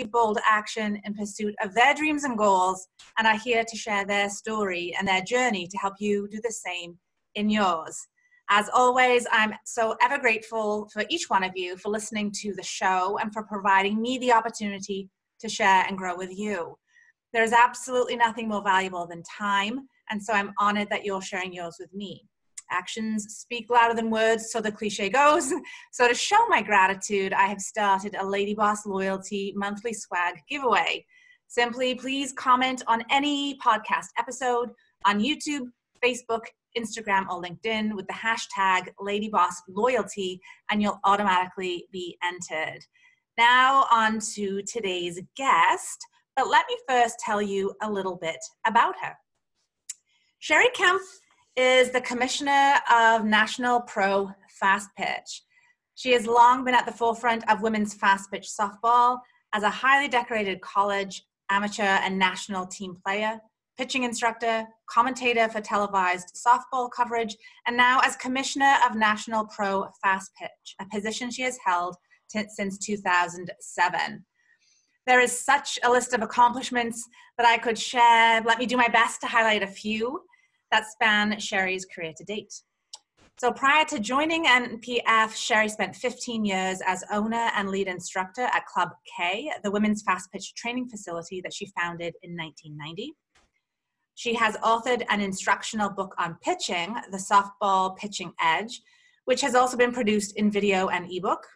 bold action in pursuit of their dreams and goals and are here to share their story and their journey to help you do the same in yours. As always, I'm so ever grateful for each one of you for listening to the show and for providing me the opportunity to share and grow with you. There's absolutely nothing more valuable than time, and so I'm honored that you're sharing yours with me. Actions speak louder than words, so the cliche goes. So to show my gratitude, I have started a Lady Boss Loyalty monthly swag giveaway. Simply please comment on any podcast episode on YouTube, Facebook, Instagram, or LinkedIn with the hashtag LadyBossLoyalty, and you'll automatically be entered. Now on to today's guest, but let me first tell you a little bit about her. Cheri Kempf is the Commissioner of National Pro Fastpitch. She has long been at the forefront of women's fastpitch softball as a highly decorated college, amateur, and national team player, pitching instructor, commentator for televised softball coverage, and now as Commissioner of National Pro Fastpitch, a position she has held since 2007. There is such a list of accomplishments that I could share. Let me do my best to highlight a few that span Cheri's career to date. So prior to joining NPF, Cheri spent 15 years as owner and lead instructor at Club K, the women's fast pitch training facility that she founded in 1990. She has authored an instructional book on pitching, The Softball Pitching Edge, which has also been produced in video and ebook.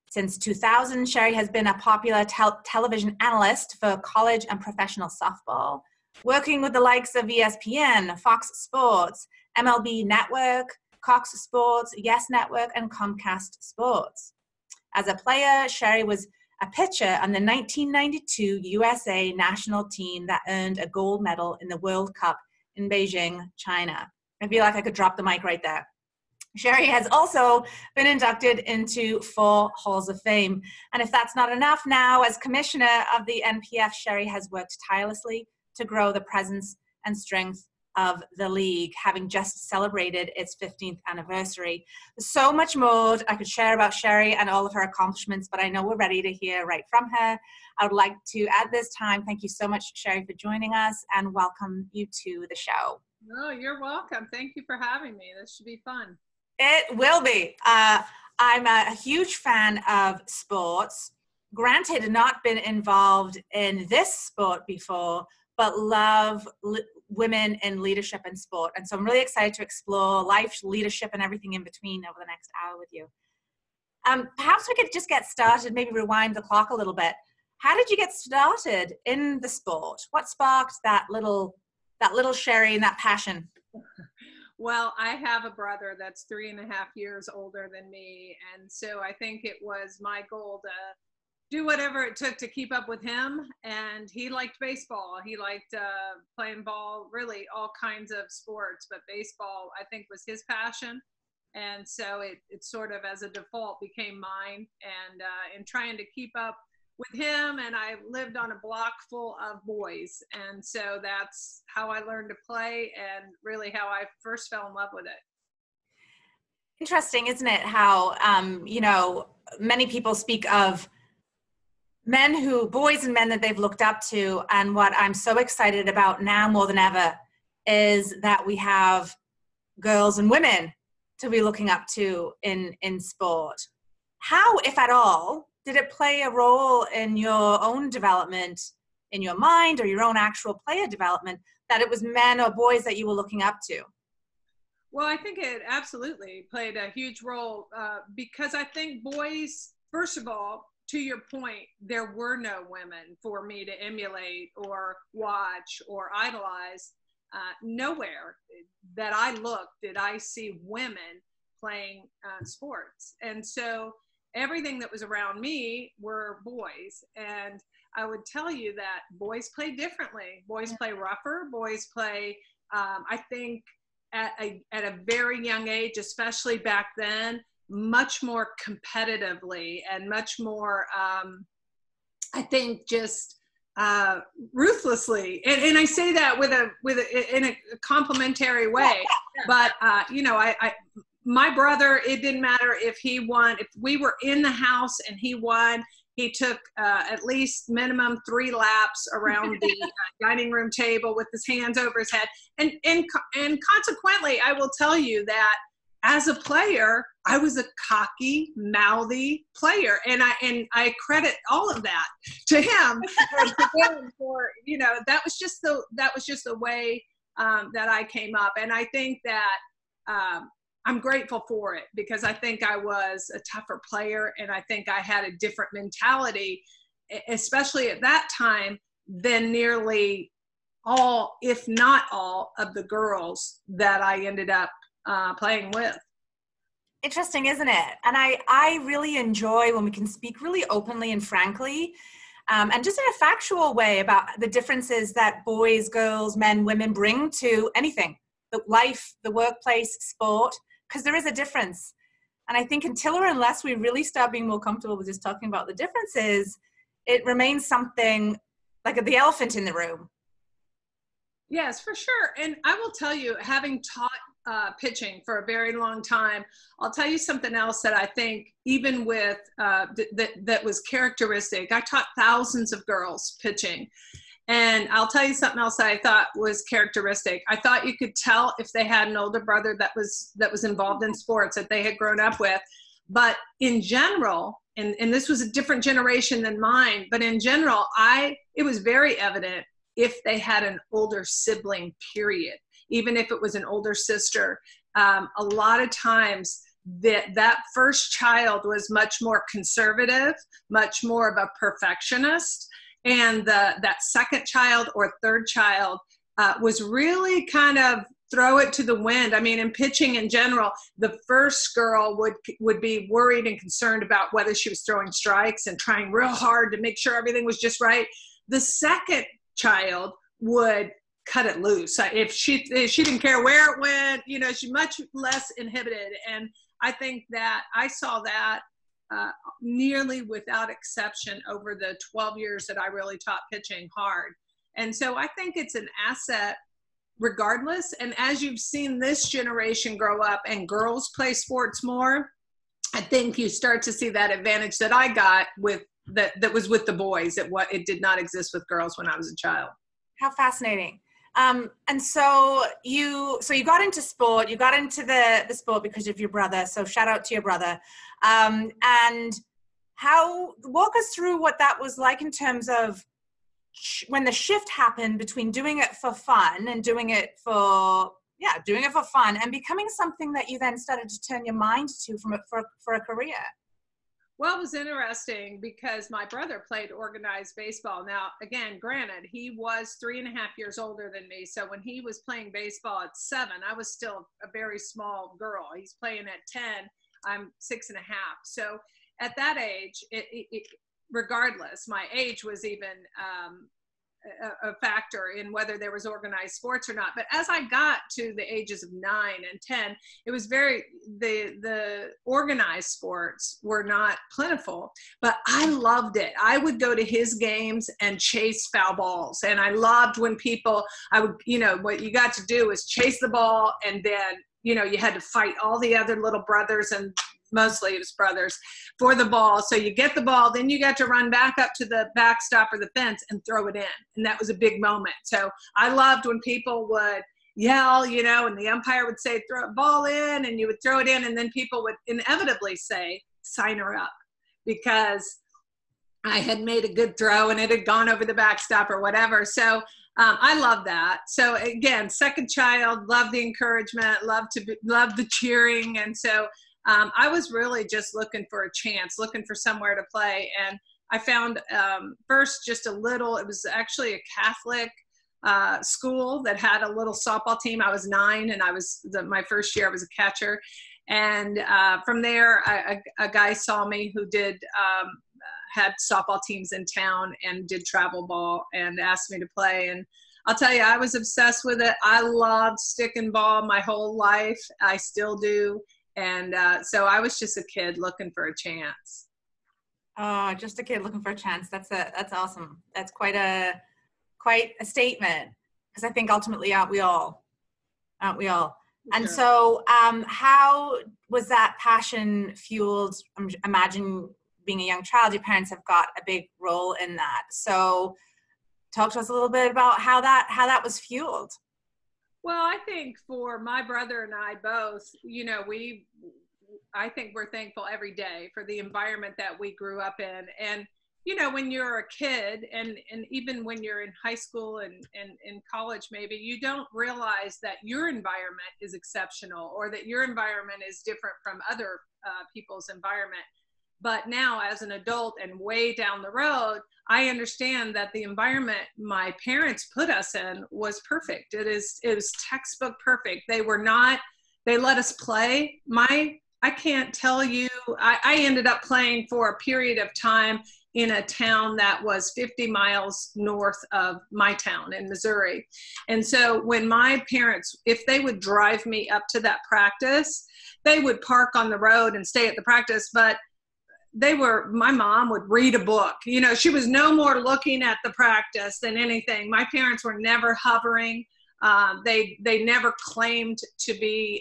Since 2000, Cheri has been a popular television analyst for college and professional softball, working with the likes of ESPN, Fox Sports, MLB Network, Cox Sports, Yes Network, and Comcast Sports. As a player, Cheri was a pitcher on the 1992 USA national team that earned a gold medal in the World Cup in Beijing, China. I feel like I could drop the mic right there. Cheri has also been inducted into 4 Halls of Fame. And if that's not enough, now as Commissioner of the NPF, Cheri has worked tirelessly to grow the presence and strength of the league, having just celebrated its 15th anniversary. There's so much more I could share about Cheri and all of her accomplishments, but I know we're ready to hear right from her. I would like to, at this time, thank you so much, Cheri, for joining us and welcome you to the show. Oh, you're welcome. Thank you for having me. This should be fun. It will be. I'm a huge fan of sports. Granted, not been involved in this sport before, but love women in leadership and sport. And so I'm really excited to explore life, leadership, and everything in between over the next hour with you. Perhaps we could just get started, maybe rewind the clock a little bit. How did you get started in the sport? What sparked that little Cheri and that passion? Well, I have a brother that's 3.5 years older than me. And so I think it was my goal to do whatever it took to keep up with him. And he liked baseball. He liked playing ball, really all kinds of sports, but baseball, I think, was his passion. And so it sort of as a default became mine. And in trying to keep up with him, and I lived on a block full of boys. And so that's how I learned to play and really how I first fell in love with it. Interesting, isn't it? How, many people speak of boys and men that they've looked up to. And what I'm so excited about now more than ever is that we have girls and women to be looking up to in sport. How, if at all, did it play a role in your own development, in your mind or your own actual player development, that it was men or boys that you were looking up to? Well, I think it absolutely played a huge role because I think boys, first of all, to your point, there were no women for me to emulate or watch or idolize. Nowhere that I looked did I see women playing sports. And so everything that was around me were boys. And I would tell you that boys play differently. Boys play rougher. Boys play, I think, at a very young age, especially back then, much more competitively and much more, I think, just ruthlessly. And I say that in a complimentary way. But my brother, it didn't matter if he won. If we were in the house and he won, He took at least minimum 3 laps around the dining room table with his hands over his head. And consequently, I will tell you that as a player, I was a cocky, mouthy player, and I credit all of that to him for that was just the way that I came up, and I think that I'm grateful for it, because I think I was a tougher player, and I think I had a different mentality, especially at that time, than nearly all, if not all, of the girls that I ended up playing with. Interesting, isn't it? And I really enjoy when we can speak really openly and frankly, and just in a factual way about the differences that boys, girls, men, women bring to anything, the life, the workplace, sport, because there is a difference. And I think until or unless we really start being more comfortable with just talking about the differences, it remains something like the elephant in the room. Yes, for sure. And I will tell you, having taught pitching for a very long time, I'll tell you something else that I think even with that was characteristic. I taught thousands of girls pitching, and I'll tell you something else that I thought was characteristic. I thought you could tell if they had an older brother that was involved in sports that they had grown up with. But in general, and this was a different generation than mine, but in general, it was very evident if they had an older sibling, period. Even if it was an older sister, a lot of times that first child was much more conservative, much more of a perfectionist, and that second child or third child was really kind of throw it to the wind. I mean, in pitching in general, the first girl would be worried and concerned about whether she was throwing strikes and trying real hard to make sure everything was just right. The second child would cut it loose. If she didn't care where it went, she's much less inhibited. And I think that I saw that nearly without exception over the 12 years that I really taught pitching hard. And so I think it's an asset regardless. And as you've seen this generation grow up and girls play sports more, I think you start to see that advantage that I got with that was with the boys. It did not exist with girls when I was a child. How fascinating. And so you got into sport, you got into the sport because of your brother. So shout out to your brother. And walk us through what that was like in terms of when the shift happened between doing it for fun and doing it for fun and becoming something that you then started to turn your mind to for a career. Well, it was interesting because my brother played organized baseball. Now, again, granted, he was 3.5 years older than me. So when he was playing baseball at 7, I was still a very small girl. He's playing at 10. I'm 6.5. So at that age, regardless, my age was even a factor in whether there was organized sports or not. But as I got to the ages of 9 and 10, it was the organized sports were not plentiful, but I loved it. I would go to his games and chase foul balls. And I loved when what you got to do was chase the ball, and then, you had to fight all the other little brothers, and mostly it was brothers, for the ball. So you get the ball, then you got to run back up to the backstop or the fence and throw it in. And that was a big moment. So I loved when people would yell, and the umpire would say, throw a ball in, and you would throw it in. And then people would inevitably say, sign her up, because I had made a good throw and it had gone over the backstop or whatever. So I love that. So again, second child, love the encouragement, love the cheering. And so I was really just looking for a chance, looking for somewhere to play. And I found first just it was actually a Catholic school that had a little softball team. I was 9 and my first year I was a catcher. And from there, a guy saw me who had softball teams in town and did travel ball and asked me to play. And I'll tell you, I was obsessed with it. I loved stick and ball my whole life. I still do. And so I was just a kid looking for a chance. Oh, just a kid looking for a chance. That's awesome. That's quite a statement, because I think ultimately aren't we all? Sure. And so how was that passion fueled? Imagine being a young child, your parents have got a big role in that. So talk to us a little bit about how that was fueled. Well, I think for my brother and I both, I think we're thankful every day for the environment that we grew up in. And, when you're a kid and even when you're in high school and in college, maybe you don't realize that your environment is exceptional or that your environment is different from other people's environment. But now as an adult and way down the road, I understand that the environment my parents put us in was perfect. It was textbook perfect. They let us play. I can't tell you, I ended up playing for a period of time in a town that was 50 miles north of my town in Missouri. And so when my parents, if they would drive me up to that practice, they would park on the road and stay at the practice, but my mom would read a book. She was no more looking at the practice than anything. My parents were never hovering. They never claimed to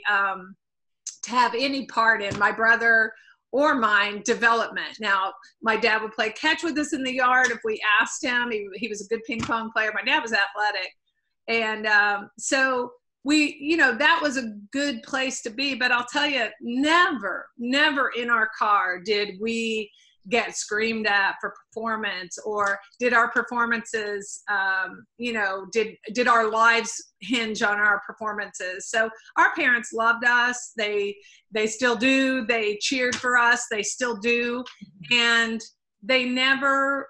have any part in my brother or mine development. Now, my dad would play catch with us in the yard if we asked him. He was a good ping pong player. My dad was athletic. And so that was a good place to be. But I'll tell you, never in our car did we get screamed at for performance, or did our performances, did our lives hinge on our performances. So our parents loved us. They still do. They cheered for us. They still do. And they never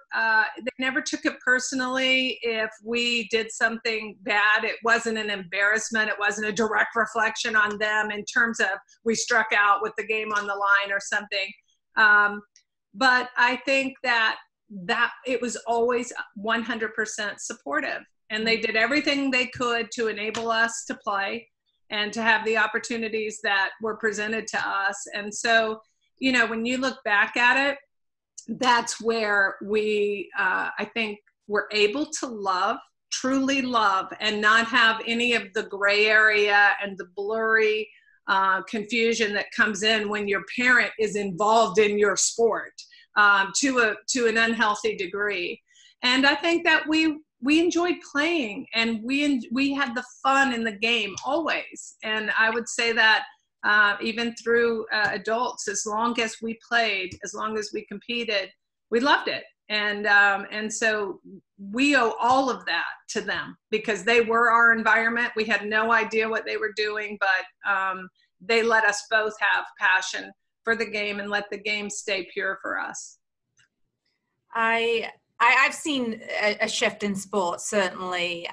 took it personally if we did something bad. It wasn't an embarrassment. It wasn't a direct reflection on them in terms of we struck out with the game on the line or something. But I think that it was always 100% supportive, and they did everything they could to enable us to play and to have the opportunities that were presented to us. And so, when you look back at it, that's where we, I think, were able to truly love, and not have any of the gray area and the blurry confusion that comes in when your parent is involved in your sport to an unhealthy degree. And I think that we enjoyed playing, and we had the fun in the game always. And I would say that even through adults, as long as we played, as long as we competed, we loved it. And so we owe all of that to them, because they were our environment. We had no idea what they were doing, but they let us both have passion for the game and let the game stay pure for us. I've seen a shift in sports, certainly,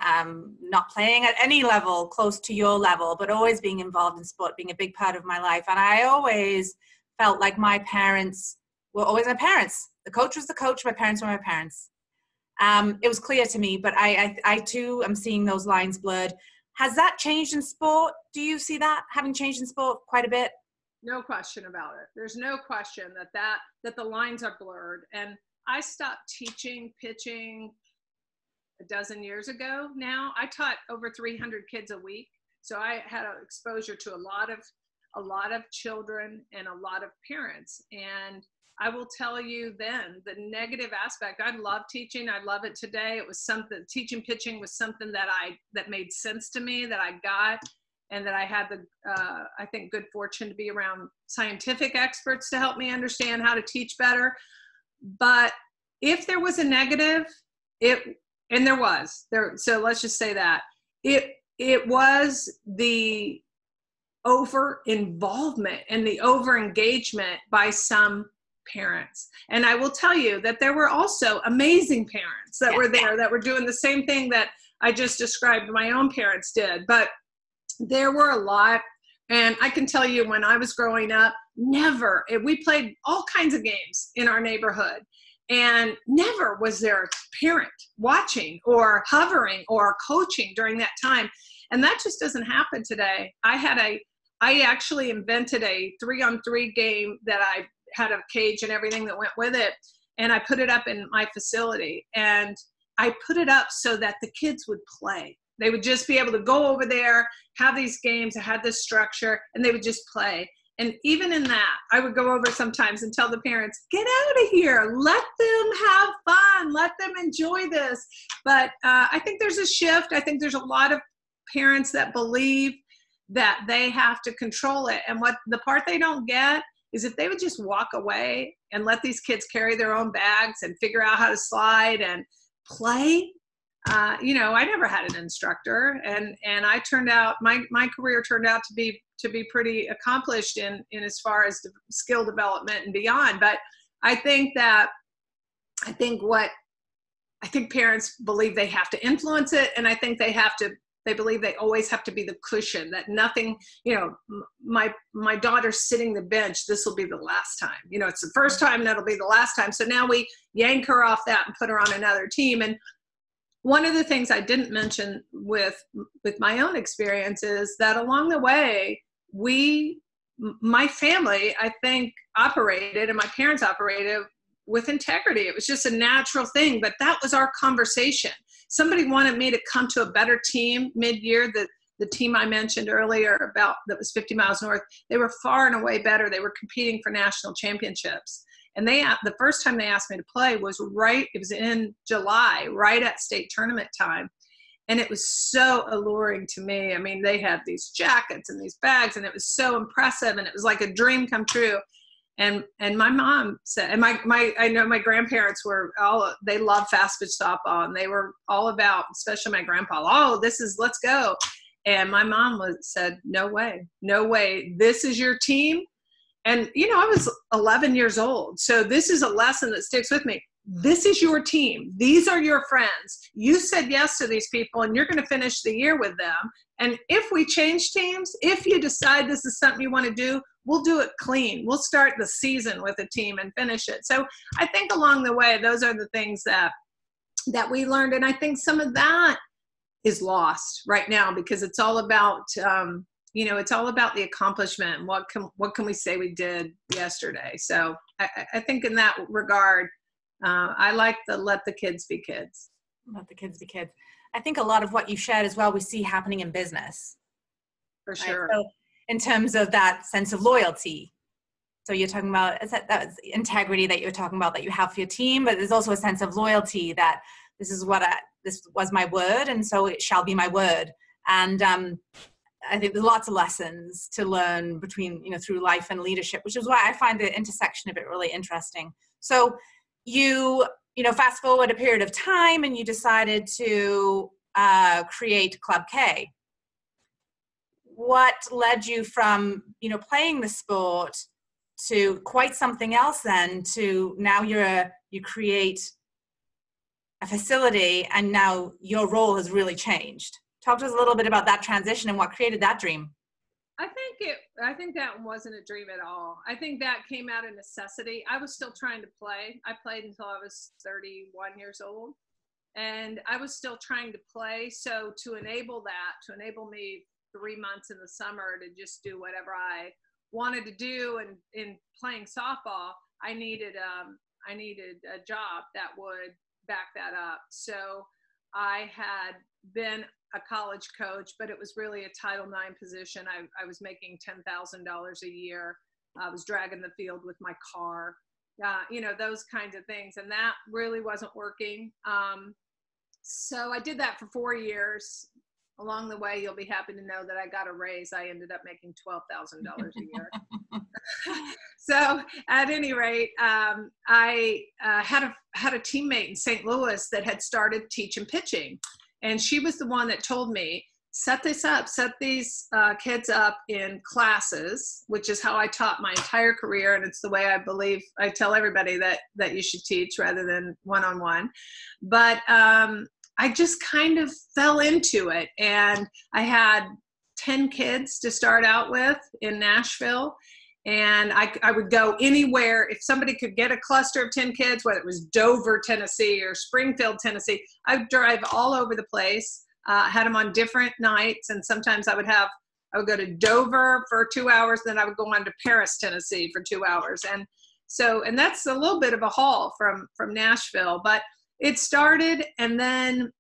not playing at any level close to your level, but always being involved in sport, being a big part of my life. And I always felt like my parents were always my parents. The coach was the coach, my parents were my parents. It was clear to me, but I too am seeing those lines blurred. Has that changed in sport? Do you see that having changed in sport quite a bit? No question about it. There's no question that the lines are blurred. And I stopped teaching pitching a dozen years ago now. I taught over 300 kids a week. So I had exposure to a lot of children and a lot of parents. And I will tell you then, the negative aspect, I love teaching. I love it today. It was something, teaching pitching was something that made sense to me, that I got, and that I had the, I think, good fortune to be around scientific experts to help me understand how to teach better. But if there was a negative, and there was, so let's just say that, it was the over involvement and the over engagement by some parents. And I will tell you that there were also amazing parents that were there, that were doing the same thing that I just described my own parents did. But there were a lot. And I can tell you, when I was growing up, we played all kinds of games in our neighborhood, and never was there a parent watching or hovering or coaching during that time. And that just doesn't happen today. I actually invented a 3-on-3 game that I had a cage and everything that went with it. And I put it up in my facility, and I put it up so that the kids would play. They would just be able to go over there, have these games. I had this structure, and they would just play. And even in that, I would go over sometimes and tell the parents, get out of here. Let them have fun. Let them enjoy this. But I think there's a shift. I think there's a lot of parents that believe that they have to control it. And what the part they don't get is if they would just walk away and let these kids carry their own bags and figure out how to slide and play. I never had an instructor, and I turned out, my career turned out to be pretty accomplished in as far as skill development and beyond. But I think parents believe they have to influence it, and I think they believe they always have to be the cushion, that nothing, my daughter's sitting the bench, this will be the last time. It's the first time, that'll be the last time. So now we yank her off that and put her on another team. And one of the things I didn't mention with my own experience is that along the way, my family, I think, operated, and my parents operated with integrity. It was just a natural thing, but that was our conversation. Somebody wanted me to come to a better team mid-year. The team I mentioned earlier that was 50 miles north, they were far and away better. They were competing for national championships. And the first time they asked me to play it was in July, right at state tournament time. And it was so alluring to me. I mean, they had these jackets and these bags, and it was so impressive, and it was like a dream come true. And my mom said, and I know my grandparents they loved fast pitch softball, and they were all about, especially my grandpa, let's go. And my mom said, no way, this is your team. And, I was 11 years old. So this is a lesson that sticks with me. This is your team. These are your friends. You said yes to these people, and you're going to finish the year with them. And if we change teams, if you decide this is something you want to do, we'll do it clean. We'll start the season with a team and finish it. So I think along the way, those are the things that we learned. And I think some of that is lost right now because it's all about, it's all about the accomplishment. What can we say we did yesterday? So I think in that regard, I like the let the kids be kids. Let the kids be kids. I think a lot of what you shared as well, we see happening in business. For sure. Right? So in terms of that sense of loyalty. So you're talking about that integrity that you're talking about that you have for your team, but there's also a sense of loyalty that this was my word, and so it shall be my word. And I think there's lots of lessons to learn through life and leadership, which is why I find the intersection of it really interesting. So you fast forward a period of time and you decided to create Club K. What led you from, playing the sport to quite something else then to now you create a facility and now your role has really changed? Talk to us a little bit about that transition and what created that dream. I think that wasn't a dream at all. I think that came out of necessity. I was still trying to play. I played until I was 31 years old, and I was still trying to play. So to enable me 3 months in the summer to just do whatever I wanted to do, and in playing softball, I needed a job that would back that up. So I had been a college coach, but it was really a Title IX position. I was making $10,000 a year. I was dragging the field with my car, those kinds of things. And that really wasn't working. So I did that for 4 years. Along the way, you'll be happy to know that I got a raise. I ended up making $12,000 a year. So at any rate, I had a teammate in St. Louis that had started teaching pitching. And she was the one that told me, set these kids up in classes, which is how I taught my entire career. And it's the way I tell everybody that you should teach rather than one-on-one. But I just kind of fell into it. And I had 10 kids to start out with in Nashville. And I would go anywhere. If somebody could get a cluster of 10 kids, whether it was Dover, Tennessee or Springfield, Tennessee, I would drive all over the place, had them on different nights. And sometimes I would go to Dover for 2 hours. Then I would go on to Paris, Tennessee for 2 hours. And that's a little bit of a haul from Nashville, but it started. And then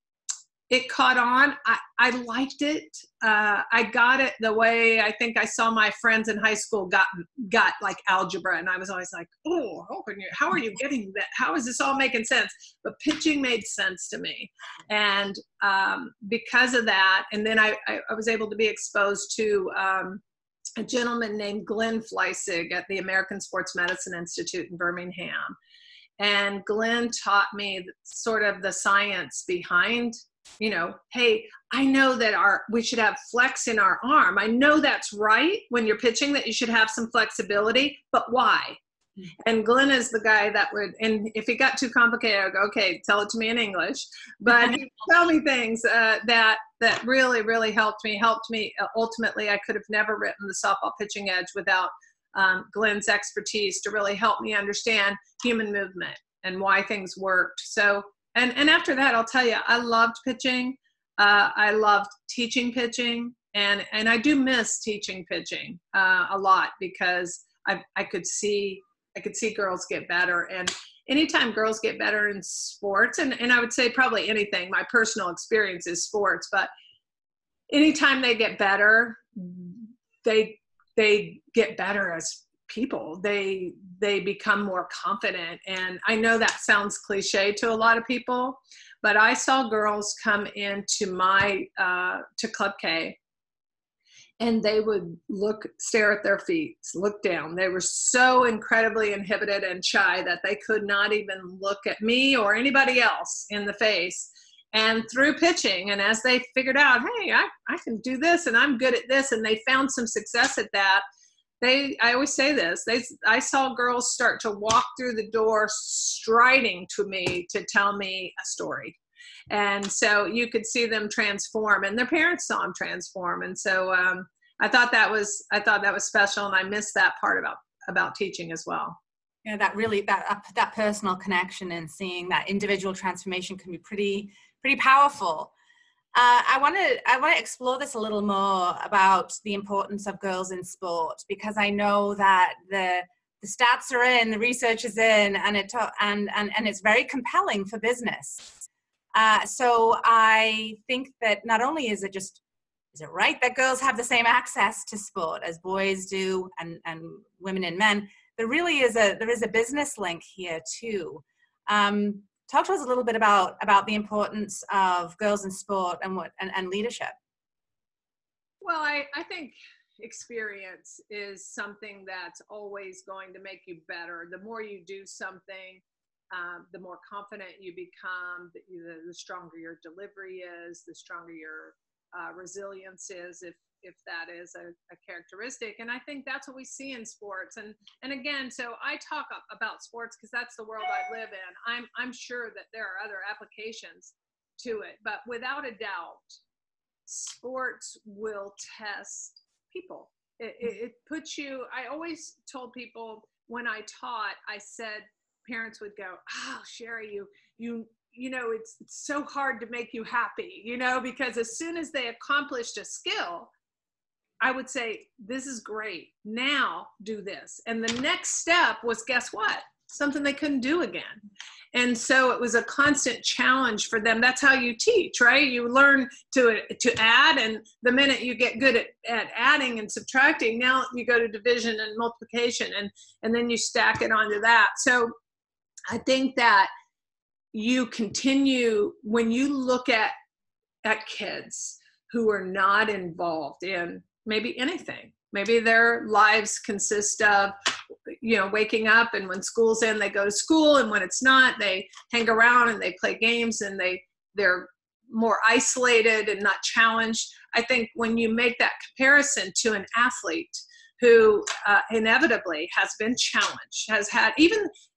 it caught on. I liked it. I got it the way I think I saw my friends in high school got like algebra, and I was always like, oh, how are you getting that? How is this all making sense? But pitching made sense to me, and because of that, and then I was able to be exposed to a gentleman named Glenn Fleissig at the American Sports Medicine Institute in Birmingham. And Glenn taught me sort of the science behind, hey, I know that we should have flex in our arm. I know that's right when you're pitching, that you should have some flexibility, but why? And Glenn is the guy that would, and if it got too complicated, I'd go, okay, tell it to me in English. But he would tell me things that really, really helped me. Ultimately, I could have never written the Softball Pitching Edge without Glenn's expertise to really help me understand human movement and why things worked. So, and after that, I'll tell you, I loved pitching. I loved teaching pitching, and I do miss teaching pitching a lot, because I could see girls get better. And anytime girls get better in sports, and I would say probably anything, my personal experience is sports, but anytime they get better, they get better as people. They become more confident. And I know that sounds cliche to a lot of people, but I saw girls come into to Club K, and they would stare at their feet, look down. They were so incredibly inhibited and shy that they could not even look at me or anybody else in the face. And through pitching, and as they figured out, hey, I can do this, and I'm good at this, and they found some success at that, I always say this, I saw girls start to walk through the door striding to me to tell me a story. And so you could see them transform, and their parents saw them transform. And so I thought that was special, and I missed that part about teaching as well. Yeah, that personal connection and seeing that individual transformation can be pretty powerful. I want to explore this a little more about the importance of girls in sport, because I know that the stats are in, the research is in, and it's very compelling for business. So I think that not only is it right that girls have the same access to sport as boys do, and women and men, there really is a business link here too. Talk to us a little bit about the importance of girls in sport and leadership. Well, I think experience is something that's always going to make you better. The more you do something, the more confident you become, the stronger your delivery is, the stronger your resilience is, if that is a characteristic. And I think that's what we see in sports. And again, so I talk about sports because that's the world I live in. I'm sure that there are other applications to it, but without a doubt, sports will test people. It puts you, I always told people when I taught, I said, parents would go, oh, Cheri, you know, it's so hard to make you happy, because as soon as they accomplished a skill, I would say, this is great. Now do this. And the next step was, guess what? Something they couldn't do again. And so it was a constant challenge for them. That's how you teach, right? You learn to add, and the minute you get good at adding and subtracting, now you go to division and multiplication, and then you stack it onto that. So I think that you continue, when you look at kids who are not involved in maybe anything, maybe their lives consist of, waking up, and when school's in, they go to school, and when it's not, they hang around and they play games, and they're more isolated and not challenged. I think when you make that comparison to an athlete who inevitably has been challenged, has had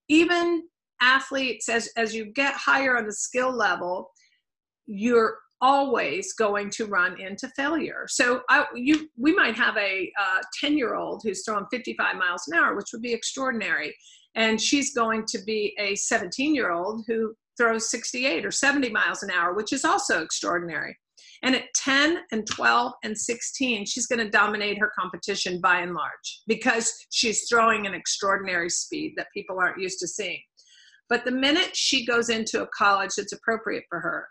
even athletes, as you get higher on the skill level, you're always going to run into failure. So we might have a 10-year-old who's throwing 55 miles an hour, which would be extraordinary. And she's going to be a 17-year-old who throws 68 or 70 miles an hour, which is also extraordinary. And at 10 and 12 and 16, she's going to dominate her competition by and large, because she's throwing an extraordinary speed that people aren't used to seeing. But the minute she goes into a college that's appropriate for her,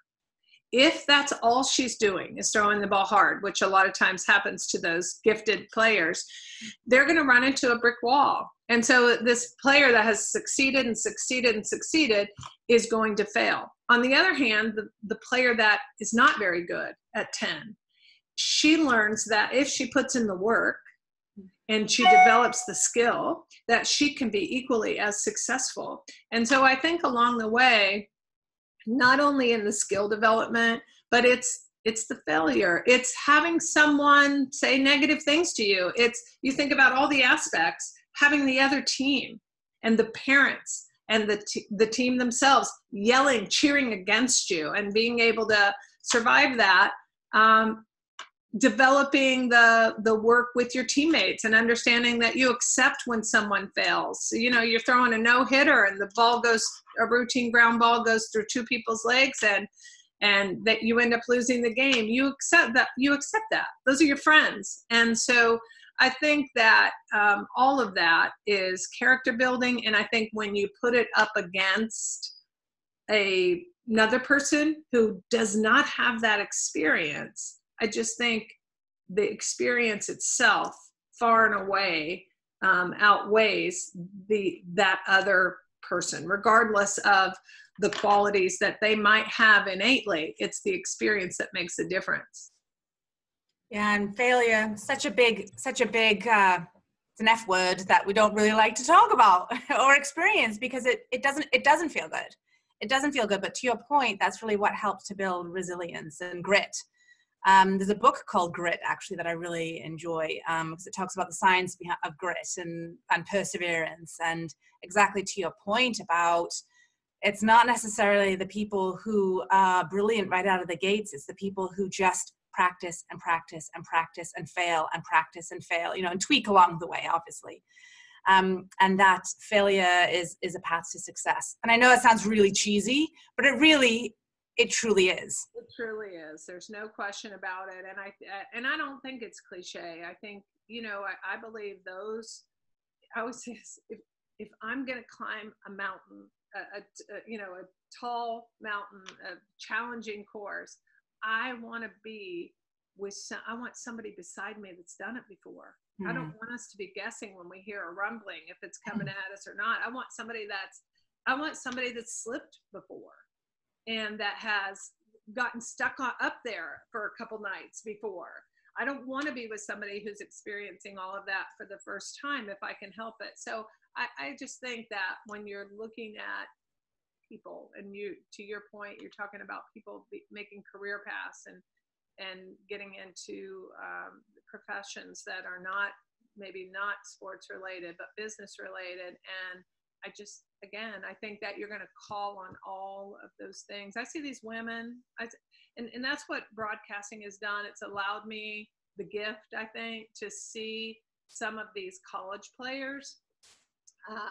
if that's all she's doing is throwing the ball hard, which a lot of times happens to those gifted players, they're going to run into a brick wall. And so this player that has succeeded and succeeded and succeeded is going to fail. On the other hand, the player that is not very good at 10, she learns that if she puts in the work and she develops the skill, that she can be equally as successful. And so I think along the way, not only in the skill development, but it's the failure. It's having someone say negative things to you. You think about all the aspects, having the other team and the parents and the team themselves yelling, cheering against you, and being able to survive that. Developing the work with your teammates and understanding that you accept when someone fails. You know, you're throwing a no-hitter and a routine ground ball goes through two people's legs and that you end up losing the game. You accept that. Those are your friends. And so I think that all of that is character building. And I think when you put it up against another person who does not have that experience, I just think the experience itself far and away outweighs that other person, regardless of the qualities that they might have innately. It's the experience that makes the difference. Yeah, and failure, such a big, it's an F word that we don't really like to talk about or experience, because it doesn't feel good. It doesn't feel good. But to your point, that's really what helps to build resilience and grit. There's a book called Grit, actually, that I really enjoy, because it talks about the science of grit and perseverance. And exactly to your point about, it's not necessarily the people who are brilliant right out of the gates. It's the people who just practice and practice and practice and fail and practice and fail, and tweak along the way, obviously. And that failure is a path to success. And I know it sounds really cheesy, but it truly is. It truly is. There's no question about it. And I don't think it's cliche. I think, I believe I always say, if I'm going to climb a mountain, a tall mountain, a challenging course, I want to be I want somebody beside me that's done it before. I don't want us to be guessing when we hear a rumbling, if it's coming at us or not. I want somebody that's slipped before, and that has gotten stuck up there for a couple nights before. I don't want to be with somebody who's experiencing all of that for the first time if I can help it. So I just think that when you're looking at people, and to your point, you're talking about people making career paths and getting into professions that are maybe not sports related, but business related. And I think that you're going to call on all of those things. I see these women, and that's what broadcasting has done. It's allowed me the gift, I think, to see some of these college players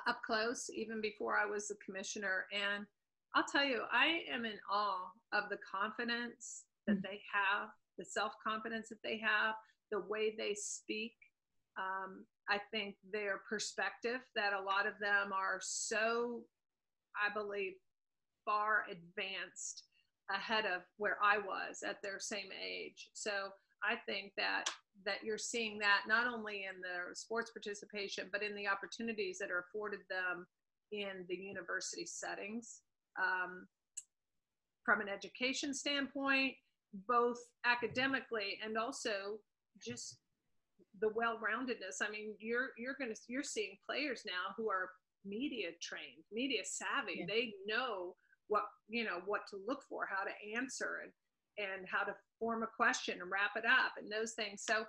up close, even before I was the commissioner. And I'll tell you, I am in awe of the confidence that they have, the self-confidence that they have, the way they speak. I think their perspective, that a lot of them are so, I believe, far advanced ahead of where I was at their same age. So I think that you're seeing that not only in their sports participation, but in the opportunities that are afforded them in the university settings. From an education standpoint, both academically and also just the well-roundedness. I mean, you're seeing players now who are media trained, media savvy. Yeah. They know what to look for, how to answer, and how to form a question and wrap it up and those things. So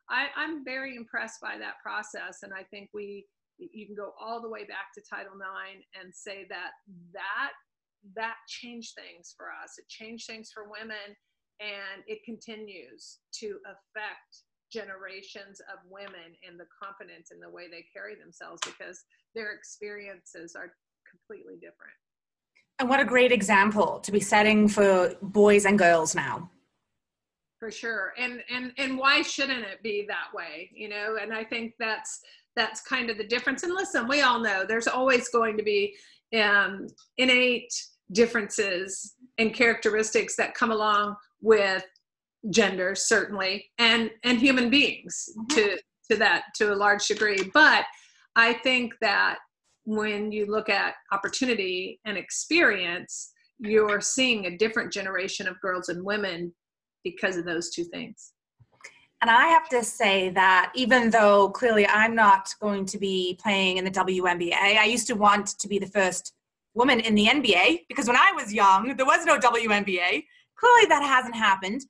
I'm very impressed by that process. And I think you can go all the way back to Title IX and say that changed things for us. It changed things for women, and it continues to affect generations of women and the confidence in the way they carry themselves, because their experiences are completely different. And what a great example to be setting for boys and girls now. For sure. And why shouldn't it be that way? And I think that's kind of the difference. And listen, we all know there's always going to be innate differences and characteristics that come along with gender, certainly, and human beings to a large degree. But I think that when you look at opportunity and experience, you're seeing a different generation of girls and women because of those two things. And I have to say that even though clearly I'm not going to be playing in the WNBA, I used to want to be the first woman in the NBA, because when I was young, there was no WNBA. Clearly that hasn't happened.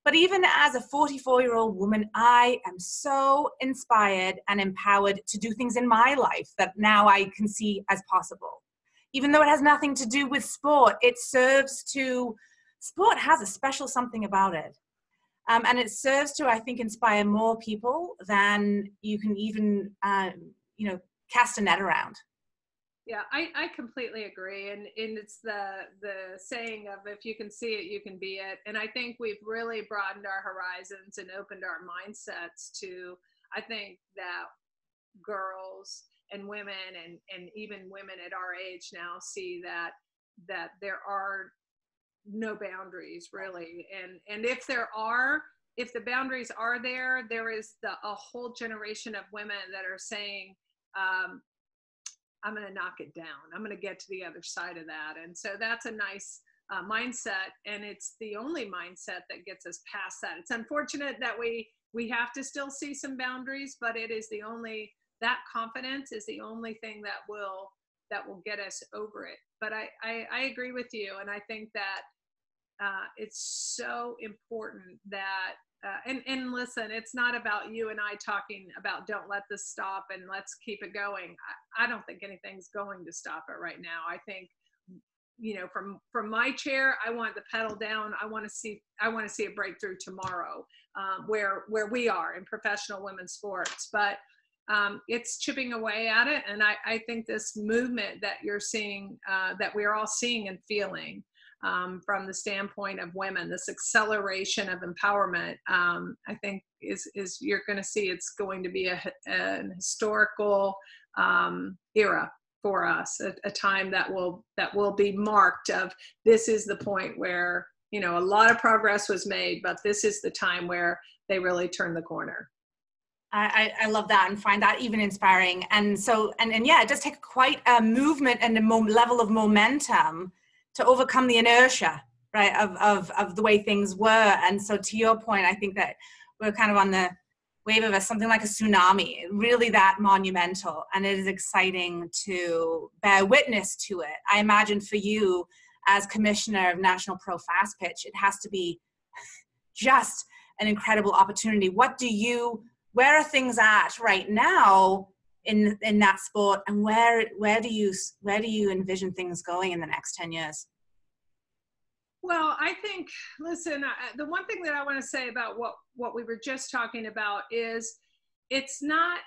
But even as a 44-year-old woman, I am so inspired and empowered to do things in my life that now I can see as possible. Even though it has nothing to do with sport, sport has a special something about it. And it serves to, I think, inspire more people than you can even, cast a net around. Yeah, I completely agree. And it's the saying of, if you can see it, you can be it. And I think we've really broadened our horizons and opened our mindsets to, I think that girls and women and even women at our age now see that there are no boundaries really. And if the boundaries are there is a whole generation of women that are saying, I'm going to knock it down. I'm going to get to the other side of that. And so that's a nice mindset. And it's the only mindset that gets us past that. It's unfortunate that we have to still see some boundaries, but it is that confidence is the only thing that will get us over it. But I agree with you. And I think that it's so important that, and listen, it's not about you and I talking about don't let this stop and let's keep it going. I don't think anything's going to stop it right now. I think, from my chair, I want the pedal down. I want to see a breakthrough tomorrow, where we are in professional women's sports. But it's chipping away at it. And I think this movement that you're seeing, that we're all seeing and feeling, from the standpoint of women, this acceleration of empowerment, I think is you're going to see it's going to be an historical era for us, a time that will be marked of, this is the point where, a lot of progress was made, but this is the time where they really turn the corner. I love that and find that even inspiring. And so, and yeah, it does take quite a movement and a level of momentum to overcome the inertia, right, of the way things were. And so to your point, I think that we're kind of on the wave of something like a tsunami, really that monumental. And it is exciting to bear witness to it. I imagine for you as commissioner of National Pro Fastpitch, it has to be just an incredible opportunity. Where are things at right now in that sport, and where do you envision things going in the next 10 years? Well, I think, listen, the one thing that I want to say about what we were just talking about is, it's not,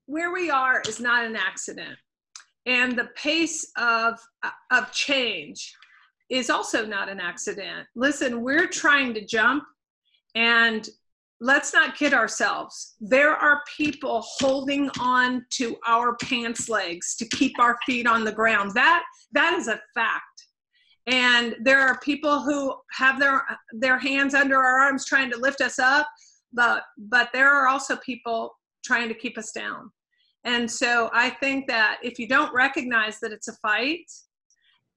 where we are is not an accident, and the pace of change is also not an accident. Listen, we're trying to jump, and let's not kid ourselves. There are people holding on to our pants legs to keep our feet on the ground. That is a fact. And there are people who have their hands under our arms trying to lift us up, but there are also people trying to keep us down. And so I think that if you don't recognize that it's a fight,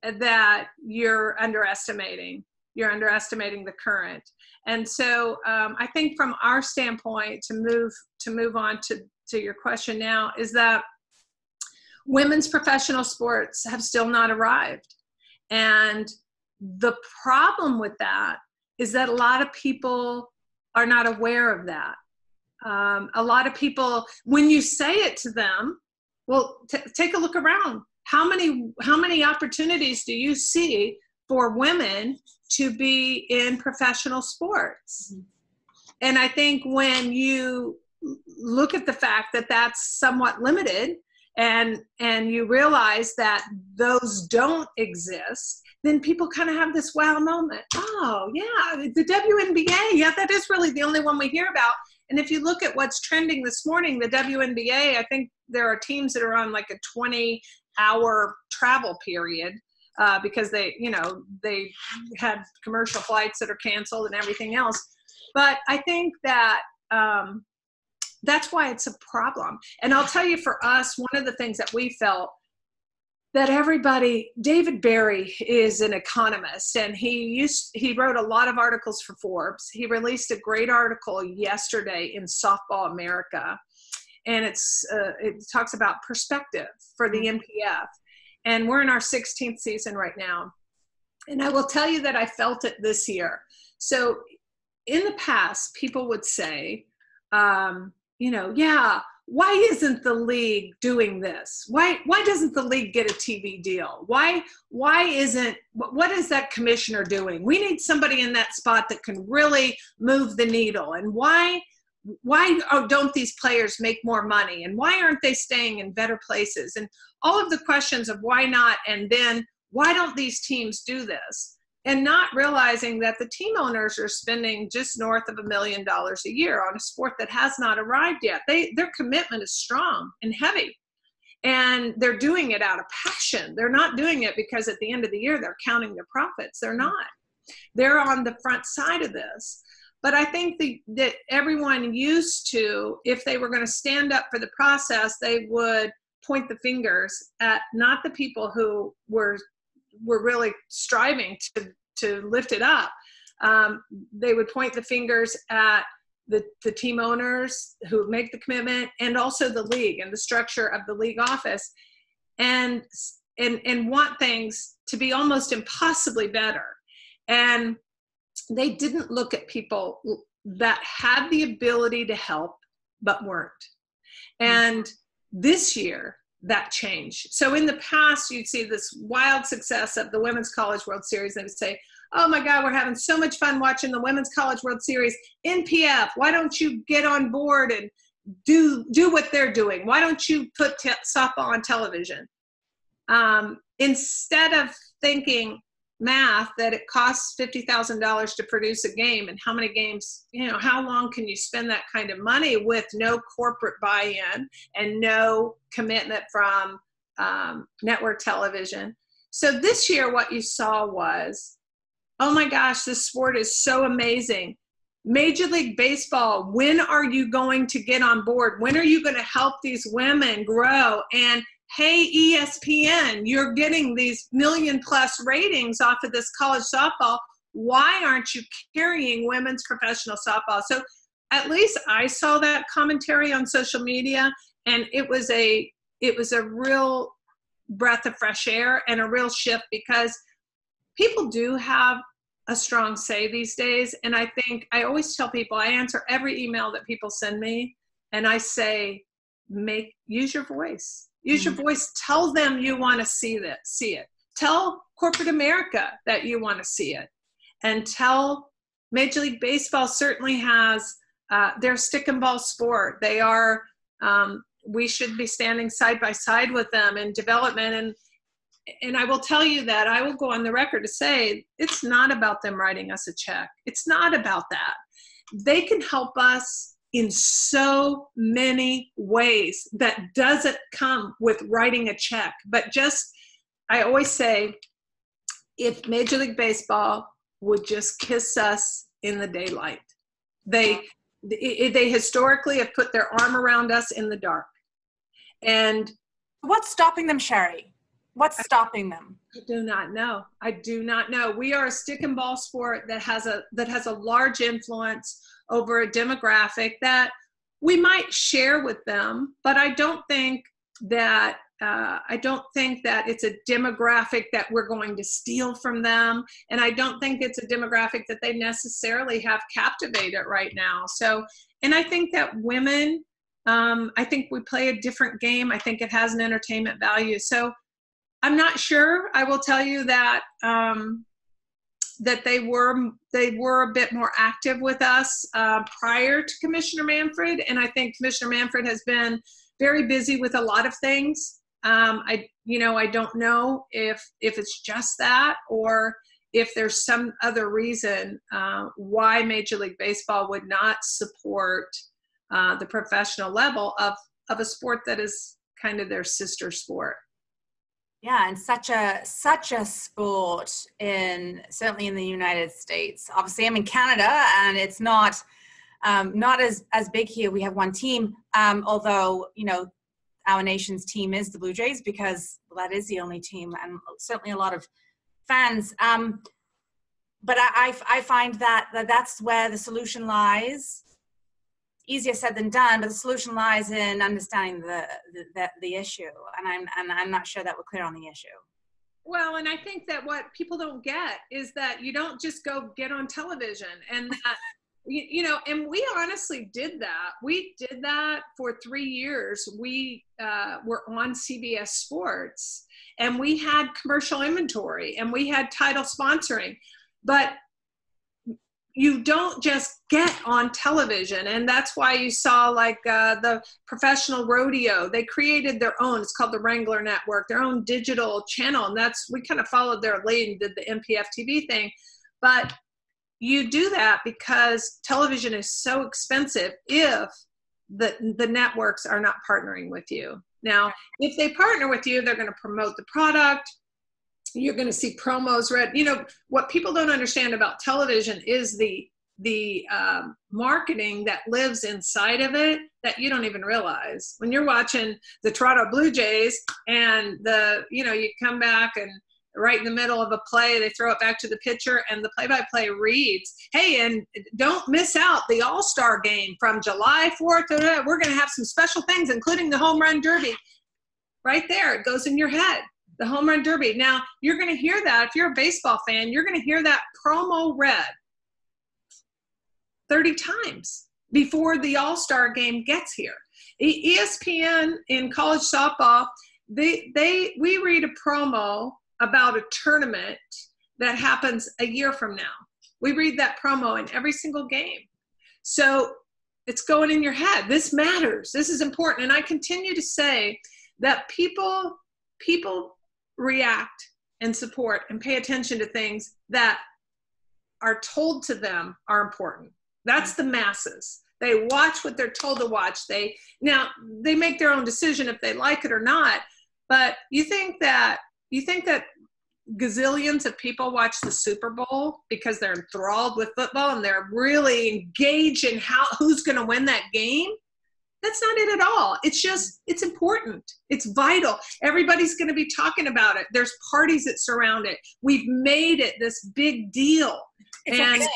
that you're underestimating the current. And so I think from our standpoint, to move on to your question now, is that women's professional sports have still not arrived. And the problem with that is that a lot of people are not aware of that. A lot of people, when you say it to them, well, take a look around. How many opportunities do you see for women to be in professional sports? Mm-hmm. And I think when you look at the fact that that's somewhat limited, and you realize that those don't exist, then people kind of have this wow moment. Oh yeah, the WNBA, yeah, that is really the only one we hear about. And if you look at what's trending this morning, the WNBA, I think there are teams that are on like a 20-hour travel period because they had commercial flights that are canceled and everything else. But I think that that's why it's a problem. And I'll tell you, for us, one of the things that we felt that David Barry is an economist, and he wrote a lot of articles for Forbes. He released a great article yesterday in Softball America, and it talks about perspective for the NPF. And we're in our 16th season right now. And I will tell you that I felt it this year. So in the past, people would say, why isn't the league doing this? Why doesn't the league get a TV deal? What is that commissioner doing? We need somebody in that spot that can really move the needle. And why don't these players make more money? And why aren't they staying in better places? And all of the questions of why not, and then why don't these teams do this? And not realizing that the team owners are spending just north of $1 million a year on a sport that has not arrived yet. Their commitment is strong and heavy, and they're doing it out of passion. They're not doing it because at the end of the year they're counting their profits. They're not. They're on the front side of this. But I think that everyone used to, if they were going to stand up for the process, they would point the fingers at not the people who were really striving to lift it up. They would point the fingers at the team owners who make the commitment, and also the league and the structure of the league office, and want things to be almost impossibly better. And they didn't look at people that had the ability to help but weren't. And this year, that changed. So in the past, you'd see this wild success of the Women's College World Series. They would say, oh my God, we're having so much fun watching the Women's College World Series. NPF, why don't you get on board and do what they're doing? Why don't you put softball on television? Instead of thinking math, that it costs $50,000 to produce a game, and how many games, how long can you spend that kind of money with no corporate buy-in and no commitment from network television? So this year, what you saw was, oh my gosh, this sport is so amazing. Major League Baseball, when are you going to get on board? When are you going to help these women grow? And hey, ESPN, you're getting these million-plus ratings off of this college softball. Why aren't you carrying women's professional softball? So at least I saw that commentary on social media, and it was a real breath of fresh air and a real shift, because people do have a strong say these days. And I think I always tell people, I answer every email that people send me, and I say, use your voice. Use your voice. Tell them you want to see it. Tell corporate America that you want to see it. And tell Major League Baseball certainly has their stick and ball sport. They are, we should be standing side by side with them in development. And I will tell you that I will go on the record to say it's not about them writing us a check. It's not about that. They can help us in so many ways that doesn't come with writing a check. But just, I always say, if Major League Baseball would just kiss us in the daylight. They historically have put their arm around us in the dark. And what's stopping them, Cheri? What's stopping them? I do not know. I do not know. We are a stick and ball sport that has a large influence over a demographic that we might share with them, but I don't think that it's a demographic that we're going to steal from them, and I don't think it's a demographic that they necessarily have captivated right now. So, and I think that women, I think we play a different game. I think it has an entertainment value. So I'm not sure. I will tell you that that they were a bit more active with us prior to Commissioner Manfred, and I think Commissioner Manfred has been very busy with a lot of things. I don't know if it's just that, or if there's some other reason why Major League Baseball would not support the professional level of a sport that is kind of their sister sport. Yeah, and such a sport certainly in the United States. Obviously, I'm in Canada, and it's not as big here. We have one team, although our nation's team is the Blue Jays because that is the only team, and certainly a lot of fans. But I find that's where the solution lies. Easier said than done, but the solution lies in understanding the issue, and I'm not sure that we're clear on the issue. Well, and I think that what people don't get is that you don't just go get on television, and that and we honestly did that. We did that for 3 years. We were on CBS Sports, and we had commercial inventory, and we had title sponsoring, but you don't just get on television. And that's why you saw like the professional rodeo, they created their own, it's called the Wrangler Network, their own digital channel. And we kind of followed their lead and did the MPF TV thing. But you do that because television is so expensive if the networks are not partnering with you. Now, if they partner with you, they're going to promote the product. You're going to see promos read. What people don't understand about television is the marketing that lives inside of it that you don't even realize. When you're watching the Toronto Blue Jays and you come back and right in the middle of a play, they throw it back to the pitcher and the play-by-play reads, hey, and don't miss out the All-Star game from July 4th. We're going to have some special things, including the home run derby. Right there, it goes in your head. The home run derby. Now, you're going to hear that. If you're a baseball fan, you're going to hear that promo read 30 times before the All-Star game gets here. ESPN in college softball, we read a promo about a tournament that happens a year from now. We read that promo in every single game. So it's going in your head. This matters. This is important. And I continue to say that people react and support and pay attention to things that are told to them are important. That's the masses. They watch what they're told to watch. They make their own decision if they like it or not. But you think that gazillions of people watch the Super Bowl because they're enthralled with football and they're really engaged in who's going to win that game? That's not it at all. It's important. It's vital. Everybody's going to be talking about it. There's parties that surround it. We've made it this big deal. Okay.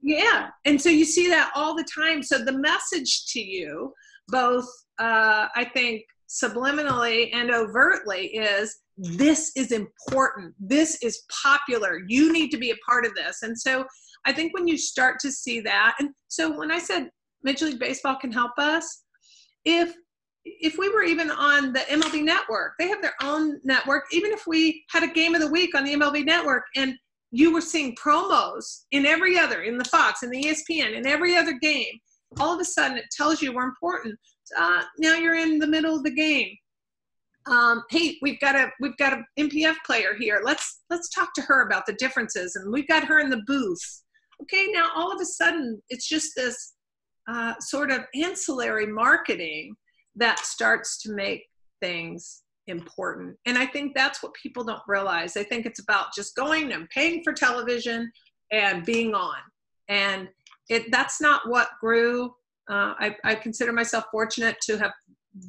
Yeah. And so you see that all the time. So the message to you, both, I think, subliminally and overtly is, this is important. This is popular. You need to be a part of this. And so I think when you start to see that, and so when I said Major League Baseball can help us, if we were even on the MLB Network, they have their own network, even if we had a game of the week on the MLB Network and you were seeing promos in the Fox and the ESPN and every other game, all of a sudden it tells you we're important. Now you're in the middle of the game. Hey, we've got a MPF player here. Let's talk to her about the differences, and we've got her in the booth. Okay, now all of a sudden it's just this sort of ancillary marketing that starts to make things important. And I think that's what people don't realize. They think it's about just going and paying for television and being on. And that's not what grew. I consider myself fortunate to have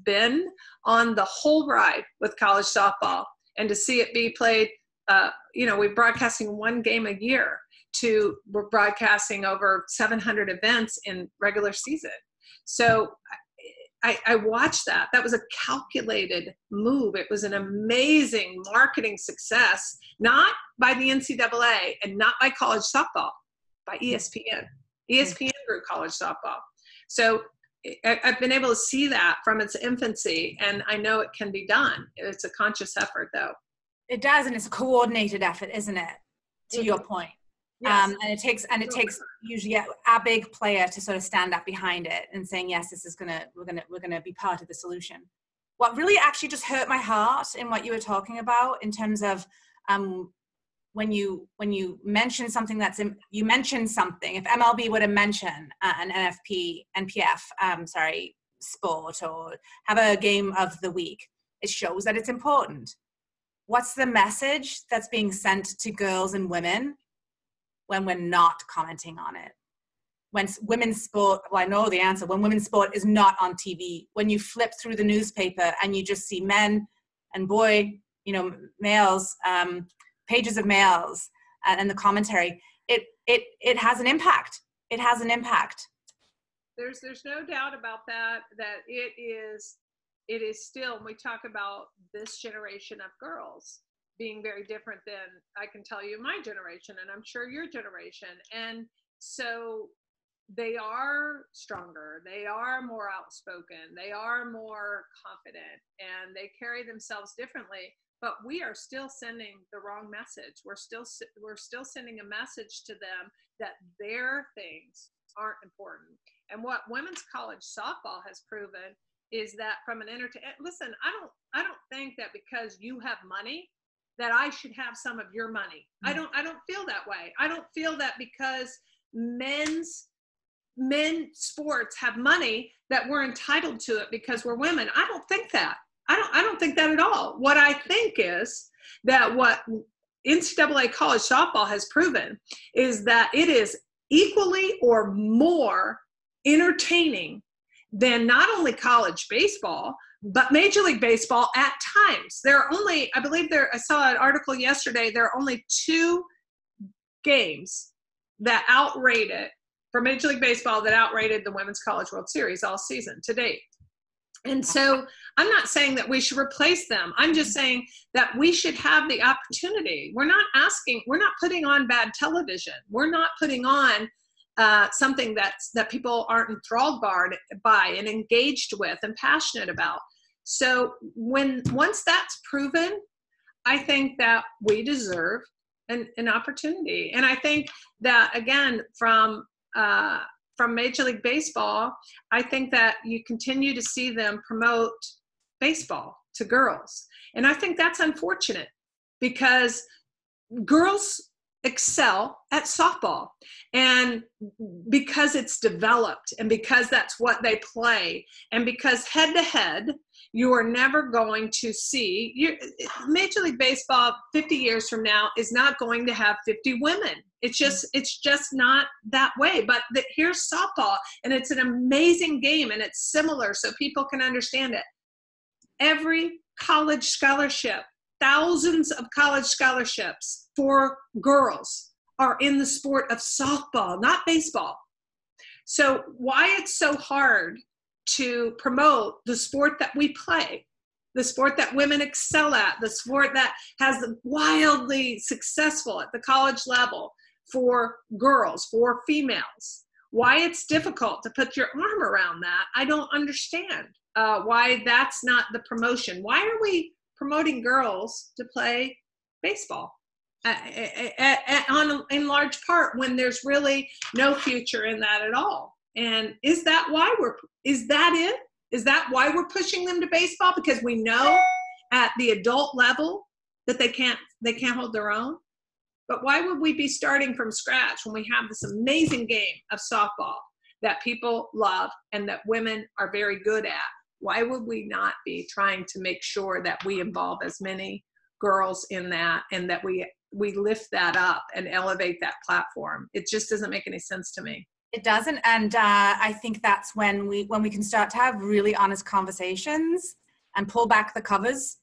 been on the whole ride with college softball and to see it be played. We're broadcasting one game a year to we're broadcasting over 700 events in regular season. So I watched that. That was a calculated move. It was an amazing marketing success, not by the NCAA and not by college softball, by ESPN. ESPN grew college softball. So I've been able to see that from its infancy, and I know it can be done. It's a conscious effort, though. It does, and it's a coordinated effort, isn't it? To your point. Yes. And it takes usually a big player to sort of stand up behind it and saying, yes, we're gonna be part of the solution. What really actually just hurt my heart in what you were talking about in terms of when you mention something you mentioned something, if MLB were to mention an NPF sport or have a game of the week, it shows that it's important. what's the message that's being sent to girls and women when we're not commenting on it? When women's sport, well, I know the answer, when women's sport is not on TV, when you flip through the newspaper and you just see men and males, pages of males and the commentary, it has an impact. It has an impact. There's no doubt about that it is still, when we talk about this generation of girls being very different than, I can tell you, my generation, and I'm sure your generation. And so they are stronger, they are more outspoken, they are more confident, and they carry themselves differently. But we are still sending the wrong message. We're still sending a message to them that their things aren't important. And what women's college softball has proven is that from an listen, I don't think that because you have money that I should have some of your money. I don't feel that way. I don't feel that because men's sports have money that we're entitled to it because we're women. I don't think that. I don't think that at all. What I think is that what NCAA college softball has proven is that it is equally or more entertaining than not only college baseball, but Major League Baseball at times. There are only, I saw an article yesterday, there are only 2 games that outrated, for Major League Baseball, that outrated the Women's College World Series all season to date. And so I'm not saying that we should replace them. I'm just saying that we should have the opportunity. We're not putting on bad television. We're not putting on something that people aren't enthralled by and engaged with and passionate about. So once that's proven, I think that we deserve an opportunity. And I think that, again, from Major League Baseball, I think that you continue to see them promote baseball to girls. And I think that's unfortunate because girls excel at softball, and because it's developed, and because that's what they play, and because head to head you are never going to see Major League Baseball 50 years from now is not going to have 50 women. It's just not that way. But here's softball, and it's an amazing game, and it's similar so people can understand it. Every college scholarship, thousands of college scholarships for girls are in the sport of softball, not baseball. So why it's so hard to promote the sport that we play, the sport that women excel at, the sport that has wildly successful at the college level for girls, for females, why it's difficult to put your arm around that, I don't understand why that's not the promotion. Why are we promoting girls to play baseball in large part when there's really no future in that at all? And is that why is that why we're pushing them to baseball? Because we know at the adult level that they can't hold their own? But why would we be starting from scratch when we have this amazing game of softball that people love and that women are very good at? Why would we not be trying to make sure that we involve as many girls in that, and that we lift that up and elevate that platform? It just doesn't make any sense to me. It doesn't, and I think that's when we can start to have really honest conversations and pull back the covers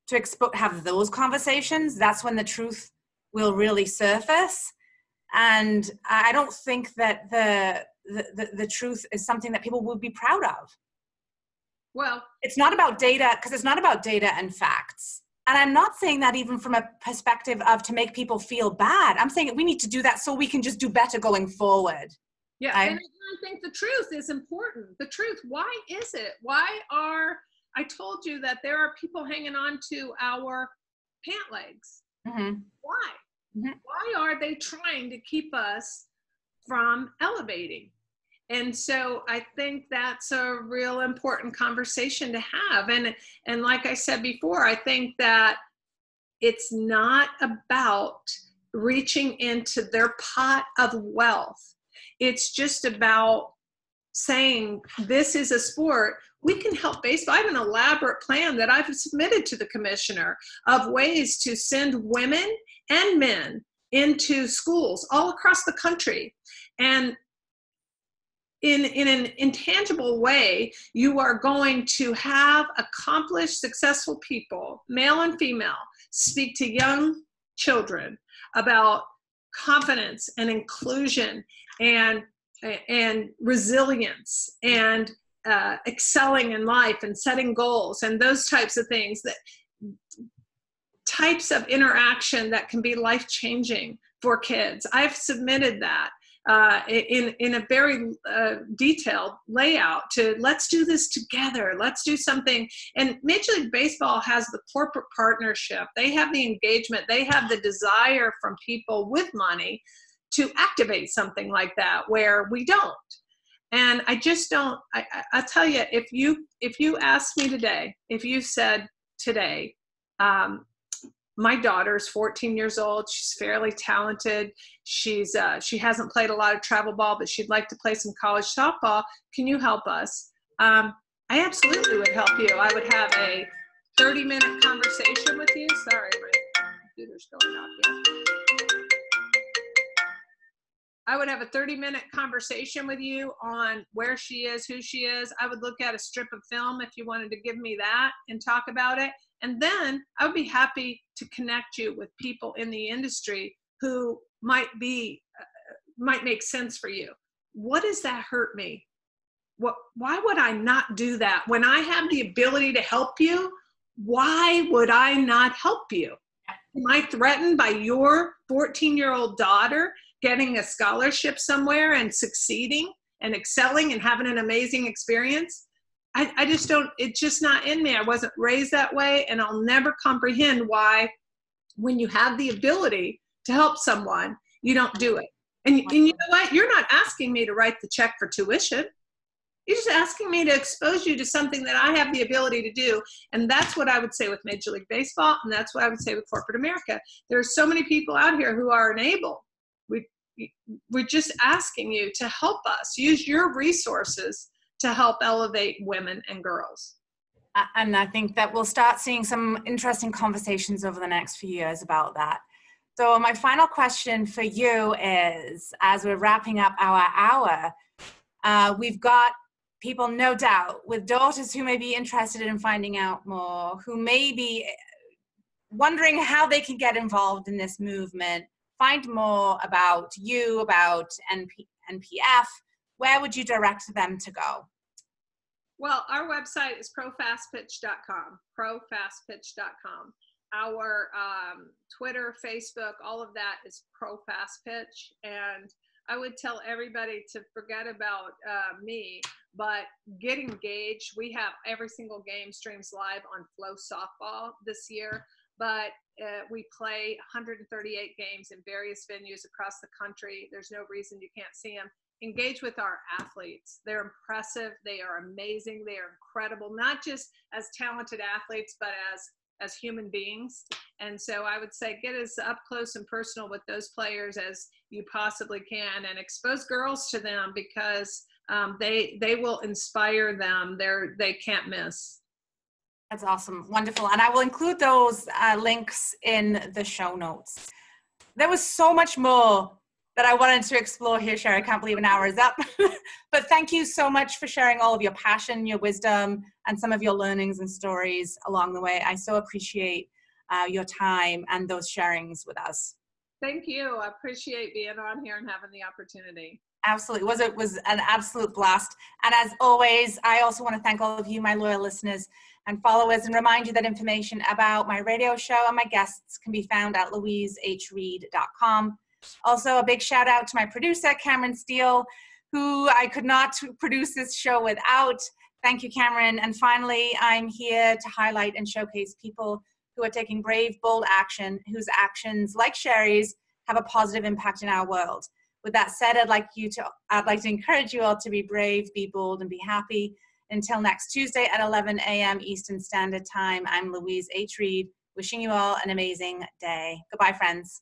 to have those conversations. That's when the truth will really surface. And I don't think that the truth is something that people would be proud of. Well, it's not about data, because it's not about data and facts. And I'm not saying that even from a perspective of to make people feel bad. I'm saying we need to do that so we can just do better going forward. Yeah, and I think the truth is important. The truth, why is it? I told you that there are people hanging on to our pant legs. Mm-hmm. Why? Mm-hmm. Why are they trying to keep us from elevating? And so I think that's a real important conversation to have. And like I said before, I think that it's not about reaching into their pot of wealth. It's just about saying this is a sport we can help baseball. I have an elaborate plan that I've submitted to the commissioner of ways to send women and men into schools all across the country. And in an intangible way, you are going to have accomplished, successful people, male and female, speak to young children about confidence and inclusion and resilience and excelling in life and setting goals and those types of things, that types of interaction that can be life-changing for kids. I've submitted that in a very detailed layout to, let's do this together. Let's do something. And Major League Baseball has the corporate partnership. They have the engagement. They have the desire from people with money to activate something like that where we don't. And I just don't, I'll tell you, if you asked me today, if you said today, my daughter's 14 years old, she's fairly talented, she hasn't played a lot of travel ball, but she'd like to play some college softball, can you help us? I absolutely would help you. I would have a 30-minute conversation with you. Sorry, my computer's going off here. I would have a 30-minute conversation with you on where she is, who she is. I would look at a strip of film if you wanted to give me that and talk about it. And then I would be happy to connect you with people in the industry who might make sense for you. What does that hurt me? Why would I not do that? When I have the ability to help you, why would I not help you? Am I threatened by your 14-year-old daughter getting a scholarship somewhere and succeeding and excelling and having an amazing experience? I just don't, it's just not in me. I wasn't raised that way, and I'll never comprehend why, when you have the ability to help someone, you don't do it. And you know what? You're not asking me to write the check for tuition. You're just asking me to expose you to something that I have the ability to do. And that's what I would say with Major League Baseball, and that's what I would say with corporate America. There are so many people out here who are enabled. We're just asking you to help us. Use your resources to help elevate women and girls. And I think that we'll start seeing some interesting conversations over the next few years about that. So my final question for you is, as we're wrapping up our hour, we've got people, no doubt, with daughters who may be interested in finding out more, who may be wondering how they can get involved in this movement, find more about you, about NPF. Where would you direct them to go? Well, our website is profastpitch.com, profastpitch.com. Our Twitter, Facebook, all of that is ProFastPitch. And I would tell everybody to forget about me, but get engaged. We have every single game streams live on Flow Softball this year, but we play 138 games in various venues across the country. There's no reason you can't see them. Engage with our athletes. They're impressive. They are amazing. They are incredible, not just as talented athletes, but as human beings. And so I would say get as up close and personal with those players as you possibly can, and expose girls to them, because they will inspire them. They can't miss. That's awesome. Wonderful. And I will include those links in the show notes. There was so much more that I wanted to explore here, Cheri. I can't believe an hour is up. But thank you so much for sharing all of your passion, your wisdom, and some of your learnings and stories along the way. I so appreciate your time and those sharings with us. Thank you. I appreciate being on here and having the opportunity. Absolutely. It was an absolute blast. And as always, I also want to thank all of you, my loyal listeners and followers, and remind you that information about my radio show and my guests can be found at louisehreid.com. Also, a big shout out to my producer, Cameron Steele, who I could not produce this show without. Thank you, Cameron. And finally, I'm here to highlight and showcase people who are taking brave, bold action, whose actions, like Cheri's, have a positive impact in our world. With that said, I'd like to encourage you all to be brave, be bold, and be happy. Until next Tuesday at 11 a.m. Eastern Standard Time, I'm Louise H Reid, wishing you all an amazing day. Goodbye, friends.